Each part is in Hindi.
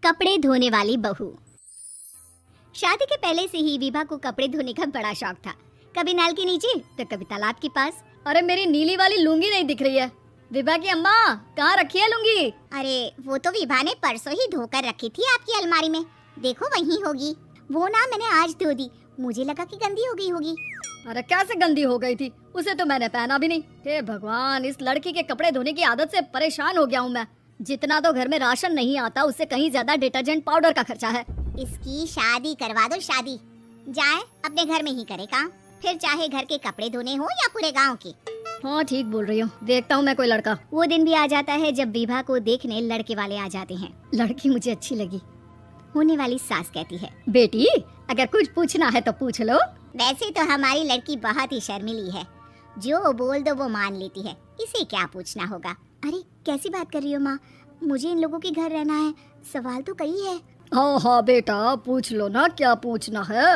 कपड़े धोने वाली बहू। शादी के पहले से ही विभा को कपड़े धोने का बड़ा शौक था। कभी नल के नीचे तो कभी तालाब के पास। अरे मेरी नीली वाली लुंगी नहीं दिख रही है। विभा की अम्मा, कहाँ रखी है लुंगी? अरे वो तो विभा ने परसों ही धोकर रखी थी आपकी अलमारी में, देखो वहीं होगी। वो ना मैंने आज धो दी, मुझे लगा कि गंदी हो गई होगी। अरे कैसे गंदी हो गई थी, उसे तो मैंने पहना भी नहीं। हे भगवान, इस लड़की के कपड़े धोने की आदत से परेशान हो गया हूँ मैं। जितना तो घर में राशन नहीं आता, उससे कहीं ज्यादा डिटर्जेंट पाउडर का खर्चा है। इसकी शादी करवा दो, शादी जाए अपने घर में ही करे काम, फिर चाहे घर के कपड़े धोने हो या पूरे गांव के। हाँ ठीक बोल रही हूँ, देखता हूँ मैं कोई लड़का। वो दिन भी आ जाता है जब विभा को देखने लड़के वाले आ जाते हैं। लड़की मुझे अच्छी लगी। होने वाली सास कहती है, बेटी अगर कुछ पूछना है तो पूछ लो। वैसे तो हमारी लड़की बहुत ही शर्मीली है, जो बोल दो वो मान लेती है, इसे क्या पूछना होगा। अरे कैसी बात कर रही हो माँ, मुझे इन लोगों के घर रहना है, सवाल तो कई है। हाँ हाँ बेटा, पूछ लो ना, क्या पूछना है।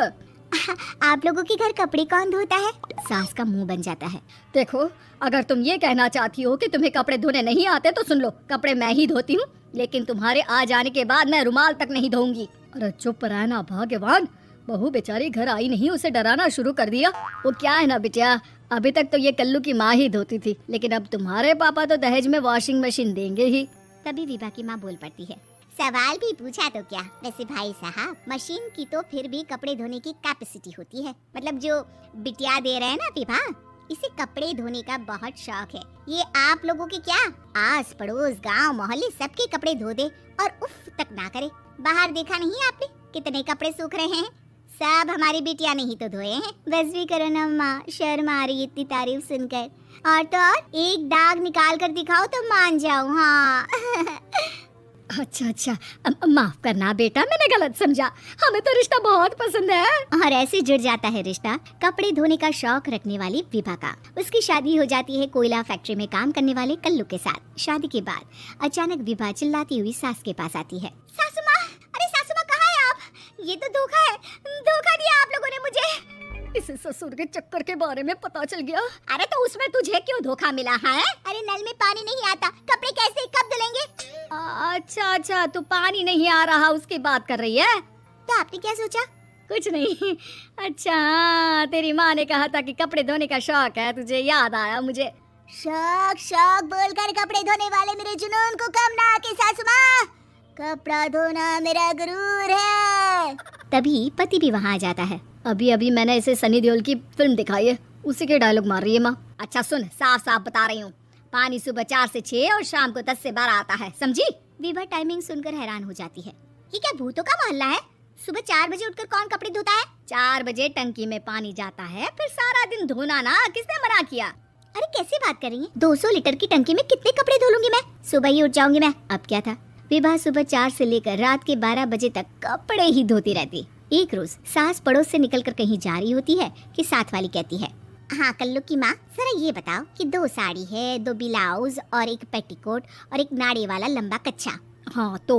आप लोगों के घर कपड़े कौन धोता है? सास का मुंह बन जाता है। देखो, अगर तुम ये कहना चाहती हो कि तुम्हें कपड़े धोने नहीं आते तो सुन लो, कपड़े मैं ही धोती हूँ, लेकिन तुम्हारे आ जाने के बाद मैं रुमाल तक नहीं धोऊंगी। अरे चुप रहना भगवान, बहू बेचारी घर आई नहीं, उसे डराना शुरू कर दिया। वो क्या है ना बिटिया, अभी तक तो ये कल्लू की माँ ही धोती थी, लेकिन अब तुम्हारे पापा तो दहेज में वॉशिंग मशीन देंगे ही। तभी विभा की माँ बोल पड़ती है, सवाल भी पूछा तो क्या, वैसे भाई साहब मशीन की तो फिर भी कपड़े धोने की कैपेसिटी होती है। मतलब जो बिटिया दे रहे हैं ना विभा, इसे कपड़े धोने का बहुत शौक है। ये आप लोगों के क्या, आस पड़ोस गांव मोहल्ले सबके कपड़े धो दे और उफ तक ना करे। बाहर देखा नहीं आपने कितने कपड़े सूख रहे हैं, सब हमारी बिटिया ने ही तो धोए हैं। बस भी करो ना माँ, शर्म आ रही इतनी तारीफ सुनकर। और तो और एक दाग निकाल कर दिखाओ तो मान जाऊँ। हाँ अच्छा, माफ करना बेटा, मैंने गलत समझा, हमें तो रिश्ता बहुत पसंद है। और ऐसे जुड़ जाता है रिश्ता कपड़े धोने का शौक रखने वाली विभा का। उसकी शादी हो जाती है कोयला फैक्ट्री में काम करने वाले कल्लू के साथ। शादी के बाद अचानक विभा चिल्लाती हुई सास के पास आती है, सासू माँ, अरे सासू माँ कहाँ है आप? ये तो धोखा है, धोखा दिया आप लोगों ने मुझे। इसे ससुर के चक्कर के बारे में पता चल गया। अरे तो उसमें तुझे क्यों धोखा मिला है? अरे नल में पानी नहीं आता, कपड़े कैसे कब धुलेंगे? अच्छा, तू पानी नहीं आ रहा उसकी बात कर रही है? तो आपने क्या सोचा? कुछ नहीं। अच्छा, तेरी माँ ने कहा था कि कपड़े धोने का शौक है तुझे, याद आया मुझे। शौक बोलकर कपड़े धोने वाले मेरे जुनून को कम ना आके सासू माँ, कपड़ा धोना मेरा गुरूर है। तभी पति भी वहाँ आ जाता है। अभी मैंने इसे सनी देओल की फिल्म दिखाई है, उसी के डायलॉग मार रही है माँ। अच्छा सुन, साफ बता रही हूँ, पानी सुबह 4 से 6 और शाम को 10 से 12 आता है, समझी? विभा टाइमिंग सुनकर हैरान हो जाती है, ये क्या भूतों का मोहल्ला है? सुबह 4 बजे उठकर कौन कपड़े धोता है? 4 बजे टंकी में पानी जाता है, फिर सारा दिन धोना ना, किसने मना किया? अरे कैसी बात कर रही है, 200 लीटर की टंकी में कितने कपड़े धो लूंगी मैं? सुबह ही उठ जाऊंगी मैं। अब क्या था, विभा सुबह 4 से लेकर रात के 12 बजे तक कपड़े ही धोती रहती। एक रोज सास पड़ोस से निकलकर कहीं जा रही होती है कि साथ वाली कहती है, हाँ कल्लू की माँ, जरा ये बताओ कि 2 साड़ी है, 2 ब्लाउज और एक पेटीकोट और एक नाड़े वाला लंबा कच्छा। हाँ तो?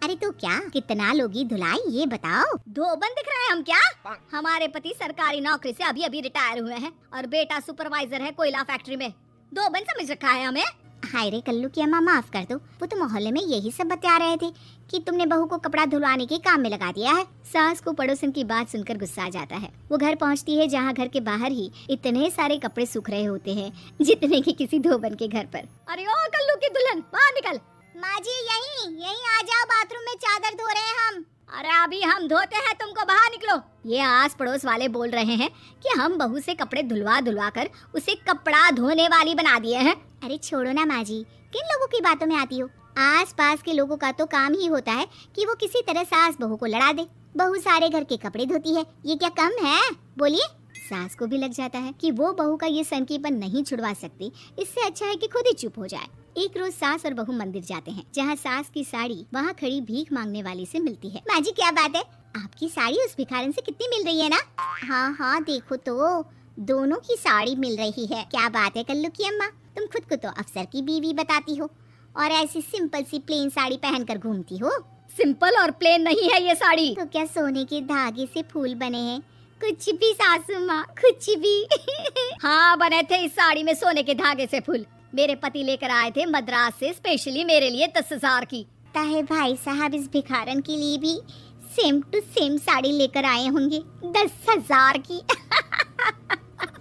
अरे तो क्या, कितना लोगी धुलाई ये बताओ। धोबन दिख रहे हैं हम क्या? हमारे पति सरकारी नौकरी से अभी रिटायर हुए हैं और बेटा सुपरवाइजर है कोयला फैक्ट्री में। धोबन समझ रखा है हमें? हाय रे कल्लू की अम्मा, माफ कर दो, वो तो मोहल्ले में यही सब बता रहे थे कि तुमने बहू को कपड़ा धुलवाने के काम में लगा दिया है। सास को पड़ोसन की बात सुनकर गुस्सा आ जाता है। वो घर पहुंचती है जहां घर के बाहर ही इतने सारे कपड़े सूख रहे होते हैं जितने कि किसी धोबन के घर पर। अरे ओ कल्लू की दुल्हन, बाहर निकल। माँ जी यहीं आ जाओ, बाथरूम में चादर धो रहे हैं हम। अरे अभी हम धोते हैं, तुमको बाहर निकलो। ये आस पड़ोस वाले बोल रहे हैं कि हम बहू से कपड़े धुलवा कर उसे कपड़ा धोने वाली बना दिए हैं। अरे छोड़ो ना माँ जी, किन लोगों की बातों में आती हो? आस पास के लोगों का तो काम ही होता है कि वो किसी तरह सास बहू को लड़ा दे। बहू सारे घर के कपड़े धोती है, ये क्या कम है? बोलिए। सास को भी लग जाता है कि वो बहू का ये सनकीपन नहीं छुड़वा सकती, इससे अच्छा है कि खुद ही चुप हो जाए। एक रोज सास और बहू मंदिर जाते हैं, जहाँ सास की साड़ी वहाँ खड़ी भीख मांगने वाली से मिलती है। माँ जी क्या बात है, आपकी साड़ी उस भिखारन से कितनी मिल रही है ना? हाँ देखो तो दोनों की साड़ी मिल रही है। क्या बात है कल्लू की अम्मा, तुम खुद को तो अफसर की बीवी बताती हो और ऐसी सिंपल सी प्लेन साड़ी पहनकर घूमती हो। सिंपल और प्लेन नहीं है ये साड़ी। तो क्या सोने के धागे से फूल बने हैं? कुछ भी सासू माँ, कुछ भी। हाँ बने थे इस साड़ी में सोने के धागे से फूल। मेरे पति लेकर आए थे मद्रास से स्पेशली मेरे लिए 10,000 की। लगता है भाई साहब इस भिखारन के लिए भी सेम टू सेम साड़ी लेकर आए होंगे 10,000 की।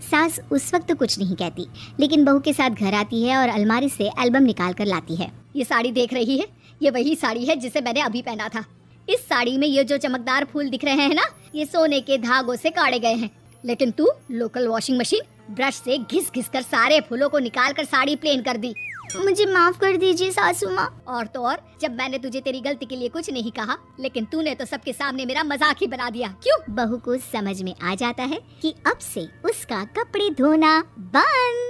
सास उस वक्त तो कुछ नहीं कहती, लेकिन बहू के साथ घर आती है और अलमारी से एल्बम निकाल कर लाती है। ये साड़ी देख रही है, ये वही साड़ी है जिसे मैंने अभी पहना था। इस साड़ी में ये जो चमकदार फूल दिख रहे हैं ना, ये सोने के धागों से काढ़े गए हैं। लेकिन तू लोकल वॉशिंग मशीन ब्रश से घिस घिस कर सारे फूलों को निकाल कर साड़ी प्लेन कर दी। मुझे माफ कर दीजिए सासू माँ। और तो और, जब मैंने तुझे तेरी गलती के लिए कुछ नहीं कहा, लेकिन तूने तो सबके सामने मेरा मजाक ही बना दिया। क्यों? बहू को समझ में आ जाता है कि अब से उसका कपड़े धोना बंद।